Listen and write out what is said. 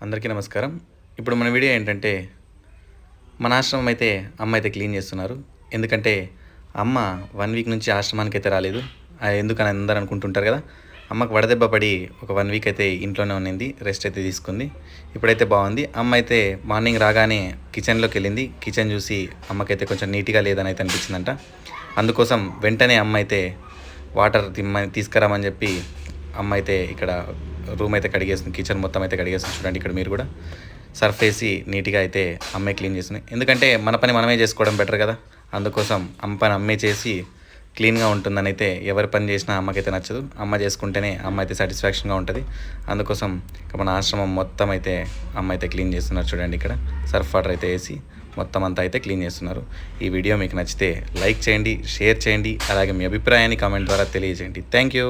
అందరికీ నమస్కారం. ఇప్పుడు మన వీడియో ఏంటంటే, మన ఆశ్రమం అయితే అమ్మ అయితే క్లీన్ చేస్తున్నారు. ఎందుకంటే అమ్మ 1 వీక్ నుంచి ఆశ్రమానికైతే రాలేదు. ఎందుకని అందరూ అనుకుంటుంటారు కదా! అమ్మకు వడదెబ్బ పడి ఒక 1 వీక్ అయితే ఇంట్లోనే ఉన్నింది. రెస్ట్ అయితే తీసుకుంది. ఇప్పుడైతే బాగుంది. అమ్మ అయితే మార్నింగ్ రాగానే కిచెన్‌లోకెళ్ళింది. కిచెన్ చూసి అమ్మకైతే కొంచెం నీట్‌గా లేదని అయితే అనిపించిందంట. అందుకోసం వెంటనే అమ్మ అయితే వాటర్ తీసుకురామని చెప్పి అమ్మ అయితే ఇక్కడ రూమ్ అయితే కడిగేస్తుంది. కిచెన్ మొత్తం అయితే కడిగేస్తుంది. చూడండి ఇక్కడ మీరు కూడా సర్ఫ్ వేసి నీట్‌గా అయితే అమ్మే క్లీన్ చేస్తుంది. ఎందుకంటే మన పని మనమే చేసుకోవడం బెటర్ కదా! అందుకోసం అమ్మ పని అమ్మే చేసి క్లీన్‌గా ఉంటుందని అయితే ఎవరి పని చేసినా అమ్మకైతే నచ్చదు. అమ్మ చేసుకుంటేనే అమ్మ అయితే సాటిస్ఫాక్షన్‌గా ఉంటుంది. అందుకోసం మన ఆశ్రమం మొత్తం అయితే అమ్మ అయితే క్లీన్ చేస్తున్నారు. చూడండి ఇక్కడ సర్ఫ్ వాటర్ అయితే వేసి మొత్తం అంతా అయితే క్లీన్ చేస్తున్నారు. ఈ వీడియో మీకు నచ్చితే లైక్ చేయండి, షేర్ చేయండి, అలాగే మీ అభిప్రాయాన్ని కామెంట్ ద్వారా తెలియజేయండి. Thank you.